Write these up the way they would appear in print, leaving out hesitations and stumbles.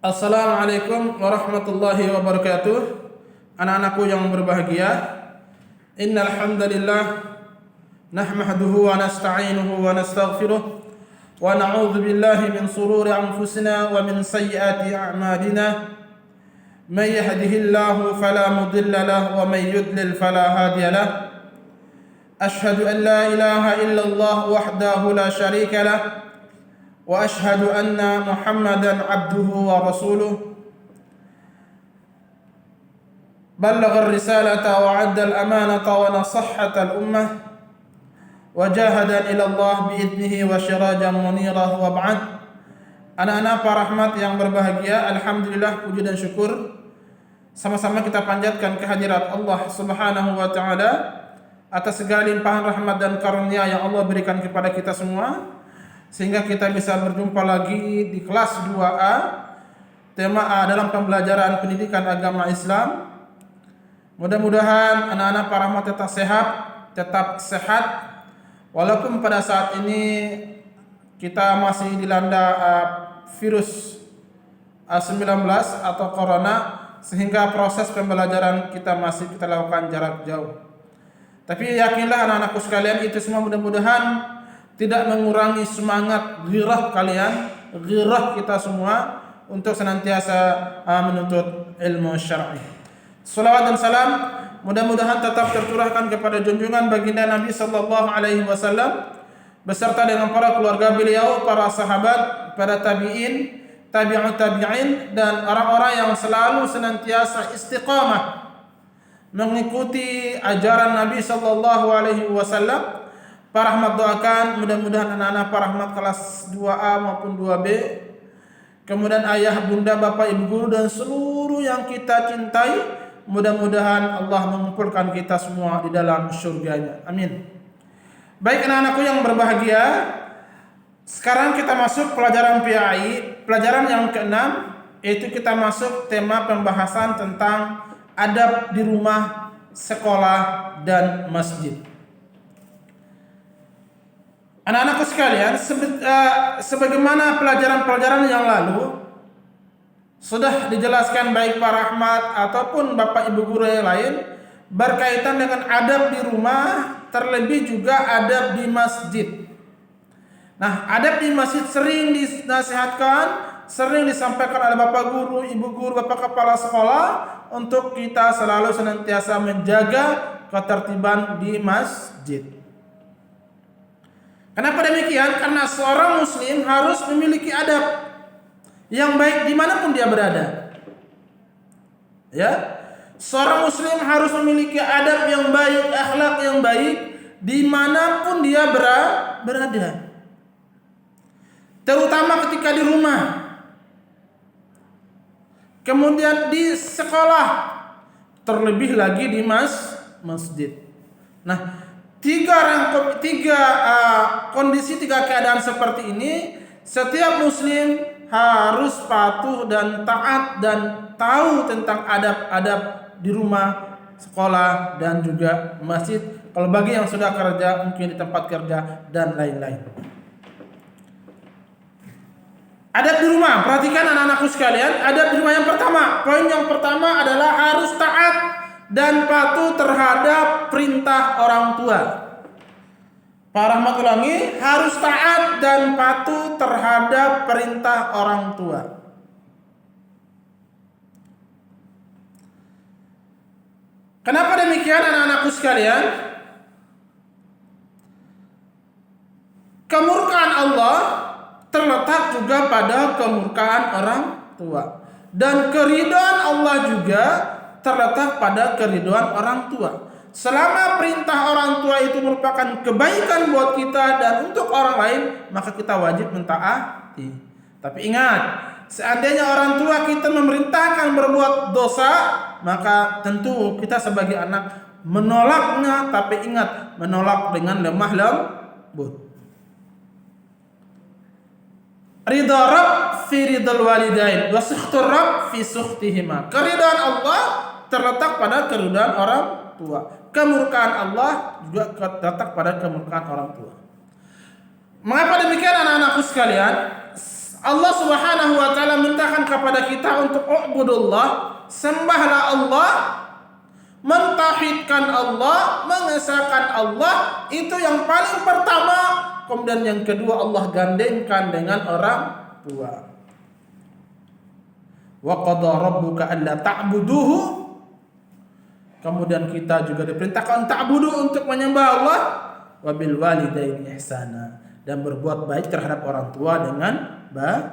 Assalamualaikum warahmatullahi wabarakatuh. Anak-anakku yang berbahagia, innal hamdalillah nahmaduhu wa nasta'inuhu wa nastaghfiruh wa na'udzu billahi min shururi anfusina wa min sayyiati a'malina. May yahdihillahu fala mudilla lahu wa may yudlil fala hadiya lahu. Ashhadu an la ilaha illallah wahdahu la syarika lahu wa ashhadu anna Muhammadan abduhu wa rasuluh. Ballagha ar-risalata wa 'adda al-amanata wa nasahhata al-ummah wa jahada ila Allah bi'idnihi wa sirajan munira wa ba'd. Anak-anak para rahmat yang berbahagia, alhamdulillah puji dan syukur sama-sama kita panjatkan kehadirat Allah Subhanahu wa taala atas segala limpahan rahmat dan karunia yang Allah berikan kepada kita semua, sehingga kita bisa berjumpa lagi di kelas 2A. Tema A dalam pembelajaran pendidikan agama Islam. Mudah-mudahan anak-anak para rahmat tetap sehat walaupun pada saat ini kita masih dilanda virus 19 atau corona, sehingga proses pembelajaran kita masih kita lakukan jarak jauh. Tapi yakinlah anak-anakku sekalian, itu semua mudah-mudahan tidak mengurangi semangat ghirah kalian, ghirah kita semua untuk senantiasa menuntut ilmu syar'i. Salawat dan salam mudah-mudahan tetap tercurahkan kepada junjungan baginda Nabi sallallahu alaihi wasallam beserta dengan para keluarga beliau, para sahabat, para tabi'in, tabi'ut tabi'in, dan orang-orang yang selalu senantiasa istiqamah mengikuti ajaran Nabi sallallahu alaihi wasallam. Para rahmat doakan mudah-mudahan anak-anak para rahmat kelas 2A maupun 2B, kemudian ayah, bunda, bapak, ibu guru dan seluruh yang kita cintai, mudah-mudahan Allah mengumpulkan kita semua di dalam surganya. Amin. Baik anak-anakku yang berbahagia, sekarang kita masuk pelajaran PAI, pelajaran yang ke-6, yaitu kita masuk tema pembahasan tentang adab di rumah, sekolah, dan masjid. Anak-anakku sekalian, sebagaimana pelajaran-pelajaran yang lalu sudah dijelaskan baik Pak Rahmat ataupun Bapak Ibu guru yang lain berkaitan dengan adab di rumah, terlebih juga adab di masjid. Nah, adab di masjid sering dinasihatkan, sering disampaikan oleh Bapak guru, Ibu guru, Bapak kepala sekolah untuk kita selalu senantiasa menjaga ketertiban di masjid. Kenapa demikian? Karena seorang muslim harus memiliki adab yang baik dimanapun dia berada. Ya, seorang muslim harus memiliki adab yang baik, akhlak yang baik dimanapun dia berada. Terutama ketika di rumah, kemudian di sekolah, terlebih lagi di masjid. Nah, tiga kondisi, tiga keadaan seperti ini, setiap muslim harus patuh dan taat dan tahu tentang adab-adab di rumah, sekolah, dan juga masjid. Kalau bagi yang sudah kerja, mungkin di tempat kerja dan lain-lain. Adab di rumah, perhatikan anak-anakku sekalian. Adab di rumah yang pertama, poin yang pertama adalah harus taat dan patuh terhadap perintah orang tua. Pak Rahmat ulangi, harus taat dan patuh terhadap perintah orang tua. Kenapa demikian anak-anakku sekalian? Kemurkaan Allah terletak juga pada kemurkaan orang tua, dan keridhaan Allah juga terletak pada keridhaan orang tua. Selama perintah orang tua itu merupakan kebaikan buat kita dan untuk orang lain, maka kita wajib mentaati. Tapi ingat, seandainya orang tua kita memerintahkan berbuat dosa, maka tentu kita sebagai anak menolaknya. Tapi ingat, menolak dengan lemah lembut. Ridha Rabb fi ridhal walidain wa sukhtur Rabb fi sukhtihima. Keridhaan Allah terletak pada keridhaan orang tua. Kemurkaan Allah juga terletak pada kemurkaan orang tua. Mengapa demikian anak-anakku sekalian? Allah Subhanahu wa taala mintakan kepada kita untuk ubudullah, sembahlah Allah, mentauhidkan Allah, mengesahkan Allah, itu yang paling pertama. Kemudian yang kedua Allah gandengkan dengan orang tua. Wa qada rabbuka alla ta'buduhu. Kemudian kita juga diperintahkan ta'budu untuk menyembah Allah, wa bil walidaini ihsana, dan berbuat baik terhadap orang tua dengan baik.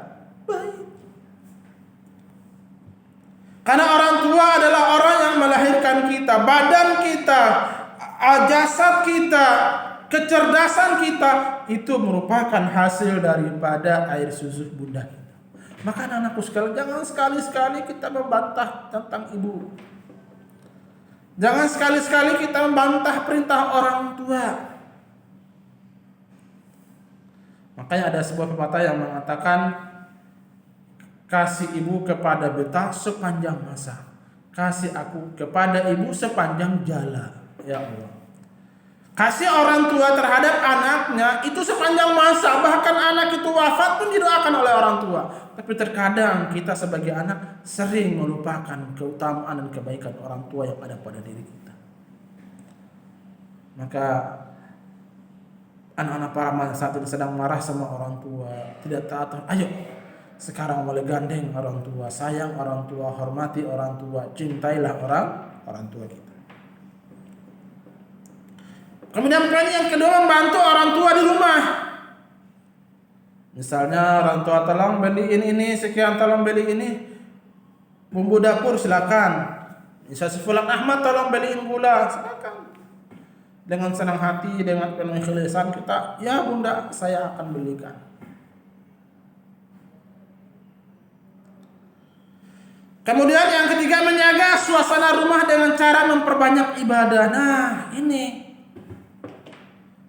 Karena orang tua adalah orang yang melahirkan kita, badan kita, jasad kita, kecerdasan kita itu merupakan hasil daripada air susu bunda kita. Maka anak-anakku sekalian, jangan sekali-sekali kita membantah tentang ibu. Jangan sekali-sekali kita membantah perintah orang tua. Makanya ada sebuah pepatah yang mengatakan, kasih ibu kepada beta sepanjang masa, kasih aku kepada ibu sepanjang jala. Ya Allah. Kasih orang tua terhadap anaknya itu sepanjang masa, bahkan anak itu wafat pun didoakan oleh orang tua. Tapi terkadang kita sebagai anak sering melupakan keutamaan dan kebaikan orang tua yang ada pada diri kita. Maka anak-anak para saat ini sedang marah sama orang tua, tidak taat. Ayo sekarang mulai gandeng orang tua, sayang orang tua, hormati orang tua, cintailah orang tua kita. Kemudian poin yang kedua, membantu orang tua di rumah. Misalnya orang tua tolong beliin ini sekian, tolong beli ini bumbu dapur, silakan. Misal si Fulan Ahmad tolong beliin gula, silakan. Dengan senang hati, dengan penuh ikhlasan kita, ya bunda saya akan belikan. Kemudian yang ketiga, menjaga suasana rumah dengan cara memperbanyak ibadah. Nah ini,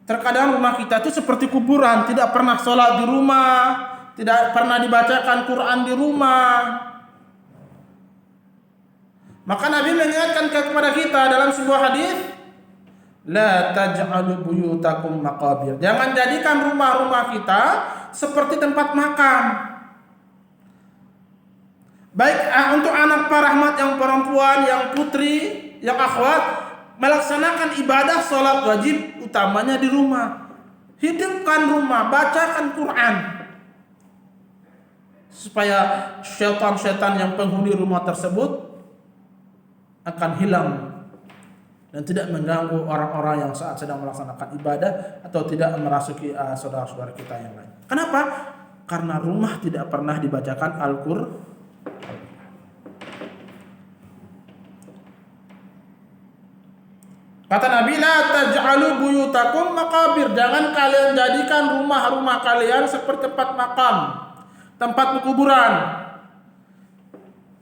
terkadang rumah kita itu seperti kuburan, tidak pernah sholat di rumah, tidak pernah dibacakan Quran di rumah. Maka Nabi mengingatkan kepada kita dalam sebuah hadis, la taj'alu buyutakum maqabir. Jangan jadikan rumah-rumah kita seperti tempat makam. Baik untuk anak Pak Rahmat yang perempuan, yang putri, yang akhwat, melaksanakan ibadah sholat wajib utamanya di rumah. Hidupkan rumah, bacakan Quran, supaya syaitan-syaitan yang penghuni rumah tersebut akan hilang dan tidak mengganggu orang-orang yang saat sedang melaksanakan ibadah atau tidak merasuki saudara-saudara kita yang lain. Kenapa? Karena rumah tidak pernah dibacakan Al-Qur'an. Kata Nabi, la taj'alu buyutakum maqabir. Jangan kalian jadikan rumah-rumah kalian seperti tempat makam, tempat kuburan.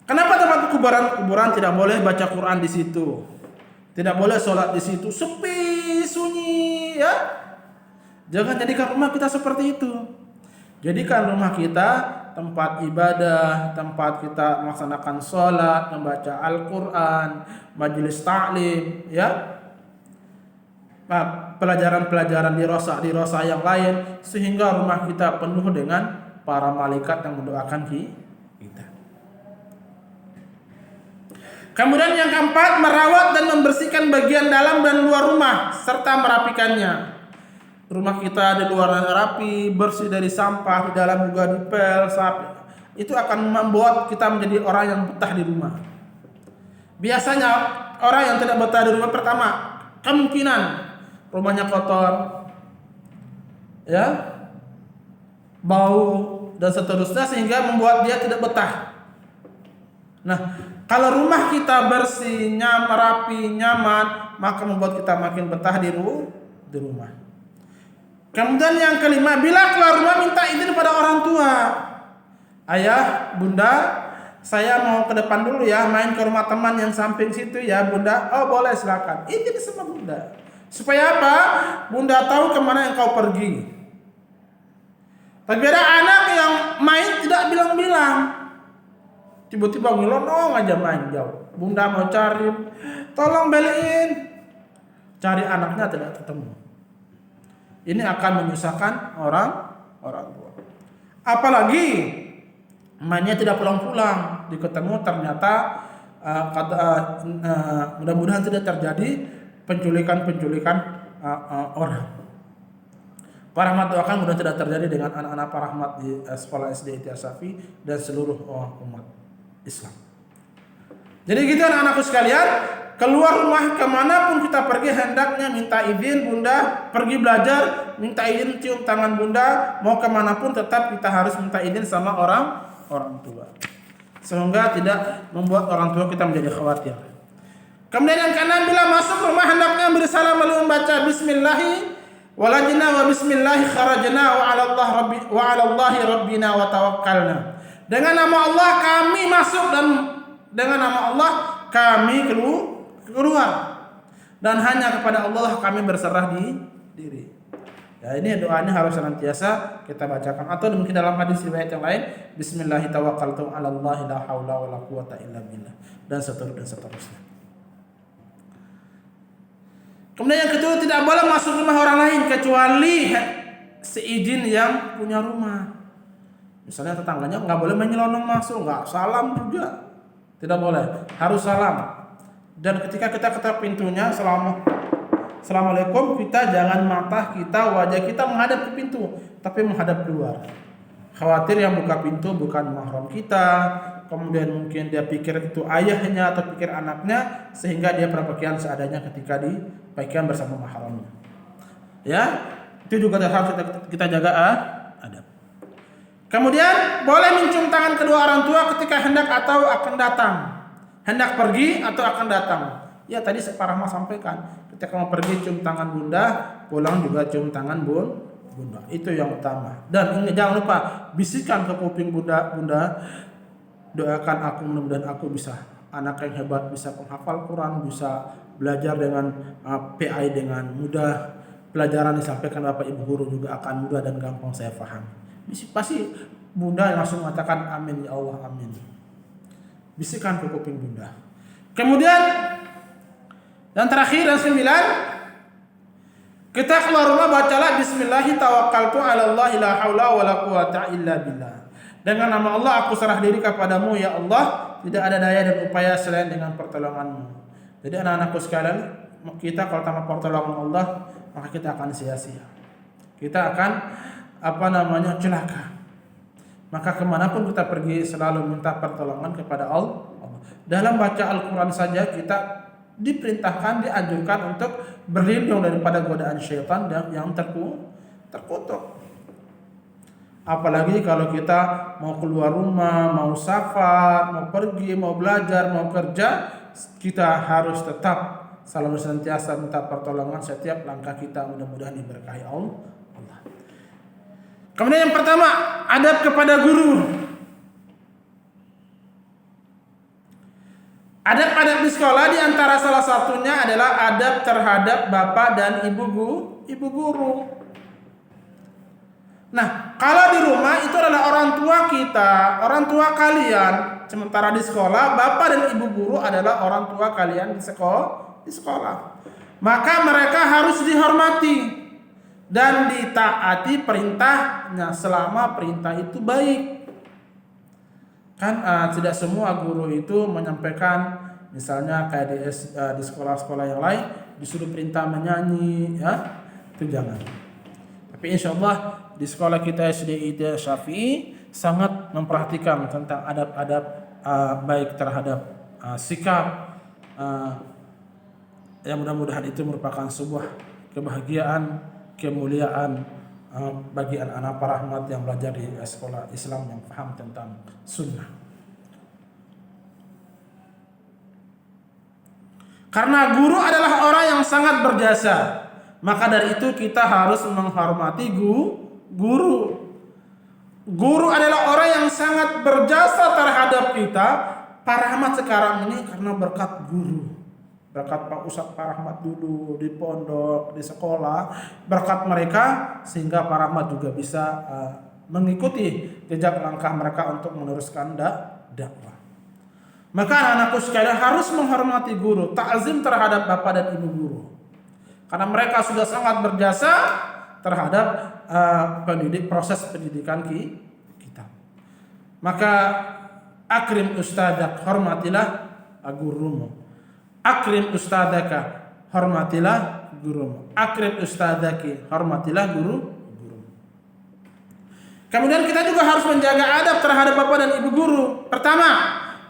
Kenapa tempat kuburan? Kuburan tidak boleh baca Quran di situ, tidak boleh sholat di situ, sepi, sunyi, ya. Jangan jadikan rumah kita seperti itu. Jadikan rumah kita tempat ibadah, tempat kita melaksanakan sholat, membaca Al-Quran, majelis ta'lim, ya. Pelajaran-pelajaran di rosa yang lain, sehingga rumah kita penuh dengan para malaikat yang mendoakan kita. Kemudian yang keempat, merawat dan membersihkan bagian dalam dan luar rumah serta merapikannya. Rumah kita di luar rapi, bersih dari sampah, di dalam juga dipel, itu akan membuat kita menjadi orang yang betah di rumah. Biasanya orang yang tidak betah di rumah, pertama, kemungkinan rumahnya kotor, ya, bau dan seterusnya, sehingga membuat dia tidak betah. Nah, kalau rumah kita bersih, rapi, nyaman, maka membuat kita makin betah di rumah. Kemudian yang kelima, bila keluar rumah minta izin pada orang tua. Ayah, bunda, saya mau ke depan dulu ya, main ke rumah teman yang samping situ ya bunda. Oh boleh, silakan. Izin sama bunda. Supaya apa? Bunda tahu kemana yang kau pergi. Tapi ada anak yang main tidak bilang-bilang, tiba-tiba ngelonong aja main jauh. Bunda mau cari, tolong beliin, cari anaknya tidak ketemu. Ini akan menyusahkan orang tua. Apalagi mainnya tidak pulang-pulang, diketemu ternyata mudah-mudahan tidak terjadi penculikan orang. Pak Rahmat doakan mudah tidak terjadi dengan anak-anak Pak Rahmat di sekolah SD Ikhtiar Syafi'i dan seluruh umat Islam. Jadi gitu anak-anakku sekalian, keluar rumah kemanapun kita pergi hendaknya minta izin bunda, pergi belajar minta izin cium tangan bunda, mau kemanapun tetap kita harus minta izin sama orang tua, sehingga tidak membuat orang tua kita menjadi khawatir. Kemudian yang keenam, bila masuk rumah hendaknya beri salam lalu membaca Bismillahi walajna wa bismillahi kharajna wa 'ala Allahi rabbina wa tawakkalna. Dengan nama Allah kami masuk dan dengan nama Allah kami keluar dan hanya kepada Allah kami berserah diri. Ya, ini doa ini harus senantiasa kita bacakan, atau mungkin dalam hadis riwayat yang lain bismillahi tawakkaltu 'ala Allahi la haula wala quwata illa billah dan seterusnya. Kemudian yang kedua, tidak boleh masuk rumah orang lain kecuali seizin yang punya rumah. Misalnya tetangganya nggak boleh menyelonong masuk, nggak salam juga, tidak boleh, harus salam. Dan ketika kita ketok pintunya, Assalamualaikum, kita jangan mata kita, wajah kita menghadap ke pintu, tapi menghadap keluar. Khawatir yang buka pintu bukan mahram kita, kemudian mungkin dia pikir itu ayahnya atau pikir anaknya, sehingga dia berpakaian seadanya ketika dipakaian bersama mahramnya. Ya, itu juga harus kita jaga adab. Kemudian boleh mencium tangan kedua orang tua ketika hendak atau akan datang, hendak pergi atau akan datang. Ya, tadi Pak Rahmat sampaikan, ketika mau pergi cium tangan bunda, pulang juga cium tangan bunda. Itu yang utama. Dan jangan lupa bisikan ke kuping bunda, doakan aku mudah-mudahan aku bisa anak yang hebat, bisa penghafal Quran, bisa belajar dengan PI dengan mudah, pelajaran disampaikan Bapak Ibu guru juga akan mudah dan gampang saya paham. Pasti bunda langsung mengatakan amin ya Allah, amin. Bisikan ke kuping bunda. Kemudian yang terakhir dan 9, kita keluar rumah bacalah Bismillahi tawakkaltu 'ala Allahi la haula wala quwata illa billah. Dengan nama Allah aku serah diri kepadamu ya Allah, tidak ada daya dan upaya selain dengan pertolonganmu. Jadi anak-anakku sekalian, kita kalau tanpa pertolongan Allah maka kita akan sia-sia. Kita akan celaka. Maka kemanapun kita pergi selalu minta pertolongan kepada Allah. Dalam baca Al-Quran saja kita diperintahkan, dianjurkan untuk berlindung daripada godaan syaitan yang terkutuk. Apalagi kalau kita mau keluar rumah, mau safar, mau pergi, mau belajar, mau kerja, kita harus tetap selalu senantiasa minta pertolongan setiap langkah kita, mudah-mudahan diberkahi Allah. Kemudian yang pertama, adab kepada guru. Adab-adab di sekolah di antara salah satunya adalah adab terhadap bapak dan ibu guru. Nah, kalau di rumah itu adalah orang tua kita, orang tua kalian. Sementara di sekolah, bapak dan ibu guru adalah orang tua kalian di sekolah. Maka mereka harus dihormati dan ditaati perintahnya selama perintah itu baik. Kan tidak semua guru itu menyampaikan, misalnya kayak di sekolah-sekolah yang lain disuruh perintah menyanyi, ya itu jangan. Tapi insya Allah di sekolah kita SD Ikhtiar Syafi'i sangat memperhatikan tentang adab-adab baik terhadap sikap, yang mudah-mudahan itu merupakan sebuah kebahagiaan, kemuliaan bagi anak-anak Pak Rahmat yang belajar di sekolah Islam yang paham tentang sunnah. Karena guru adalah orang yang sangat berjasa, maka dari itu kita harus menghormati guru. Guru adalah orang yang sangat berjasa terhadap kita. Pak Rahmat sekarang ini karena berkat guru. Berkat Pak Ustadz Pak Rahmat dulu di pondok, di sekolah, berkat mereka sehingga Pak Rahmat juga bisa mengikuti jejak langkah mereka untuk meneruskan dakwah. Maka anak-anakku sekalian harus menghormati guru, ta'zim terhadap bapak dan ibu guru. Karena mereka sudah sangat berjasa terhadap proses pendidikan Maka akrim ustadzak, hormatilah gurumu. Akrim ustadzaka, hormatilah gurumu. Akrim ustadzaki, hormatilah gurumu. Kemudian kita juga harus menjaga adab terhadap bapak dan ibu guru. Pertama,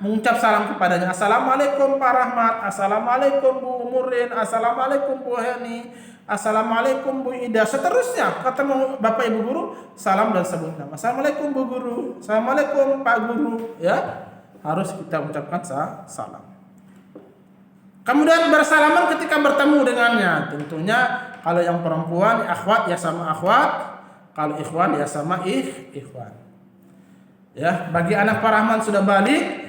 mengucap salam kepadanya. Assalamualaikum Pak Rahmat, Assalamualaikum Bu Murin, Assalamualaikum Bu Heni, Assalamualaikum Bu Ida. Seterusnya ketemu bapak ibu guru, salam dan sebut nama. Assalamualaikum Bu Guru, Assalamualaikum Pak Guru. Ya, harus kita ucapkan salam. Kemudian bersalaman ketika bertemu dengannya. Tentunya kalau yang perempuan akhwat ya sama akhwat, kalau ikhwan ya sama ikhwan. Ya, bagi anak Pak Rahman sudah balik,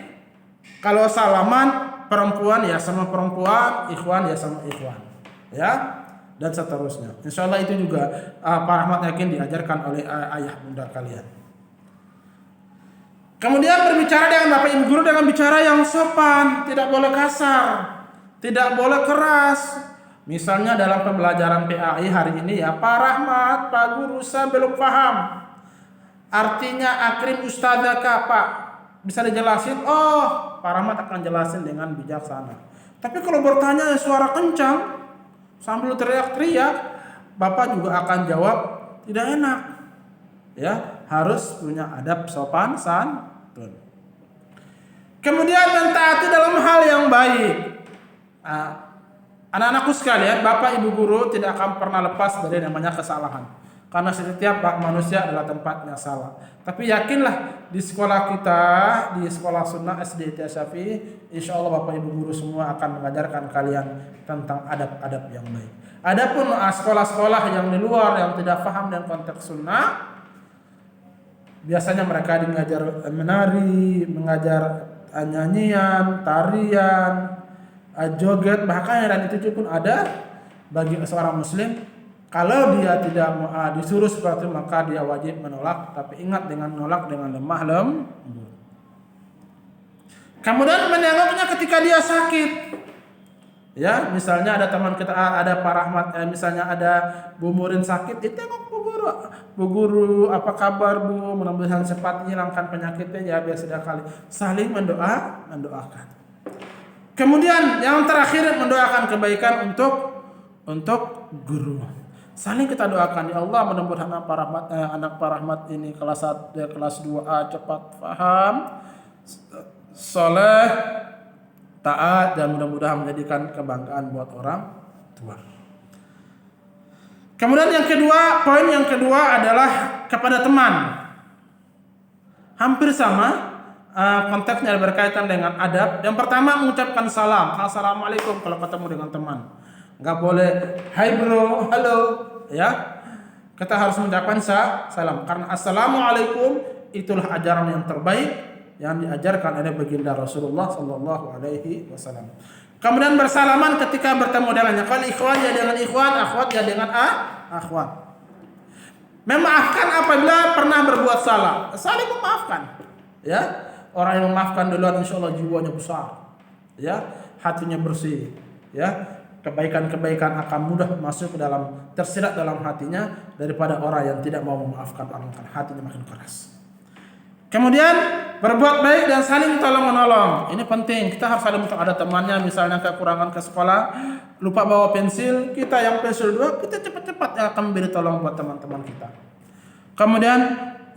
kalau salaman perempuan ya sama perempuan, ikhwan ya sama ikhwan. Ya, dan seterusnya. Insyaallah itu juga Pak Rahmat yakin diajarkan oleh ayah bunda kalian. Kemudian berbicara dengan bapak ibu guru dengan bicara yang sopan, tidak boleh kasar, tidak boleh keras. Misalnya dalam pembelajaran PAI hari ini ya, Pak Rahmat, Pak Guru saya belum paham. Artinya akrim ustadzaka Pak. Bisa dijelasin? Oh, Pak Rahmat akan jelasin dengan bijaksana. Tapi kalau bertanya suara kencang sambil teriak-teriak, Bapak juga akan jawab tidak enak. Ya, harus punya adab sopan santun. Kemudian mentaati dalam hal yang baik. Anak-anakku sekalian, Bapak Ibu guru tidak akan pernah lepas dari namanya kesalahan. Karena setiap manusia adalah tempatnya salah. Tapi yakinlah di sekolah kita, di sekolah sunnah SD Syafi'i, insya Allah Bapak Ibu guru semua akan mengajarkan kalian tentang adab-adab yang baik. Adapun sekolah-sekolah yang di luar yang tidak paham dengan konteks sunnah, biasanya mereka mengajar menari, mengajar nyanyian, tarian, joget, bahkan dan itu pun ada bagi seorang muslim. Kalau dia tidak disuruh seperti itu maka dia wajib menolak, tapi ingat dengan menolak dengan lemah lembut. Kemudian menengoknya ketika dia sakit. Ya, misalnya ada teman kita, ada Pak Rahmat, misalnya ada Bu Murin sakit, ditengok Bu Guru. Bu Guru, apa kabar Bu? Mudah-mudahan cepat hilangkan penyakitnya ya, biar sudah kali. Saling mendoakan. Kemudian yang terakhir mendoakan kebaikan untuk guru. Saling kita doakan, ya Allah mudah-mudahan anak Pak Rahmat ini kelas 2A cepat paham, soleh, taat, dan mudah-mudahan menjadikan kebanggaan buat orang tua. Kemudian poin yang kedua adalah kepada teman. Hampir sama konteksnya berkaitan dengan adab. Yang pertama mengucapkan salam, assalamualaikum kalau ketemu dengan teman. Enggak boleh hai bro, halo, ya. Kita harus mengucapkan salam karena assalamualaikum itulah ajaran yang terbaik yang diajarkan oleh baginda Rasulullah sallallahu alaihi wasallam. Kemudian bersalaman ketika bertemu dengannya. Kalau ikhwan ya dengan ikhwan, akhwat ya dengan akhwat. Memaafkan apabila pernah berbuat salah. Saling memaafkan. Ya, orang yang memaafkan duluan insyaallah jiwanya besar. Ya, hatinya bersih. Ya, kebaikan-kebaikan akan mudah masuk ke dalam, tersirat dalam hatinya daripada orang yang tidak mau memaafkan orang karena hatinya makin keras. Kemudian berbuat baik dan saling tolong menolong. Ini penting. Kita harus saling ada temannya misalnya kekurangan ke sekolah, lupa bawa pensil, kita yang pensil 2, kita cepat-cepat yang akan memberi tolong buat teman-teman kita. Kemudian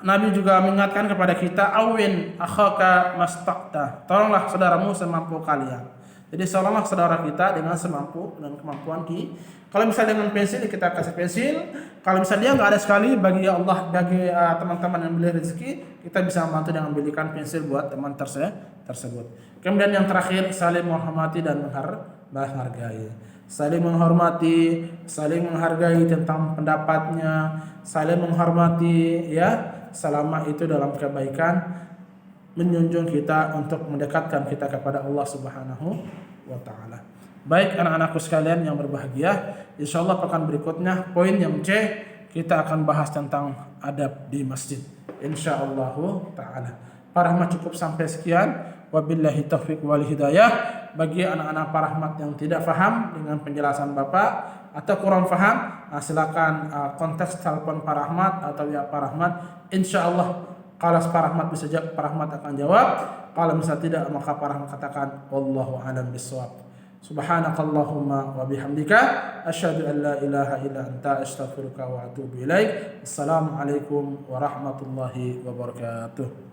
Nabi juga mengingatkan kepada kita, awin akhaka mastaqta. Tolonglah saudaramu semampu kalian. Jadi tolonglah saudara kita dengan semampu dan kemampuan kita. Kalau misalnya dengan pensil kita kasih pensil. Kalau misalnya dia nggak ada sekali, bagi Allah, bagi teman-teman yang beli rezeki, kita bisa membantu dengan belikan pensil buat teman tersebut. Kemudian yang terakhir saling menghormati dan menghargai. Saling menghormati, saling menghargai tentang pendapatnya, saling menghormati ya. Selama itu dalam kebaikan, menjunjung kita untuk mendekatkan kita kepada Allah Subhanahu wa taala. Baik anak-anakku sekalian yang berbahagia, insyaallah pekan berikutnya poin yang C kita akan bahas tentang adab di masjid. Insyaallah taala. Pak Rahmat cukup sampai sekian. Wabillahi taufiq wal hidayah. Bagi anak-anak Pak Rahmat yang tidak paham dengan penjelasan Bapak atau kurang paham, silakan konteks telepon Pak Rahmat atau ya Pak Rahmat. Insyaallah Kalau Pak Rahmat bisa jawab, Pak Rahmat akan jawab. Kalau misal tidak, maka Pak Rahmat katakan wallahu a'lam bishawab. Subhanakallahumma wa bihamdika asyhadu an la ilaha illa anta astaghfiruka wa atubu ilaik. Assalamualaikum warahmatullahi wabarakatuh.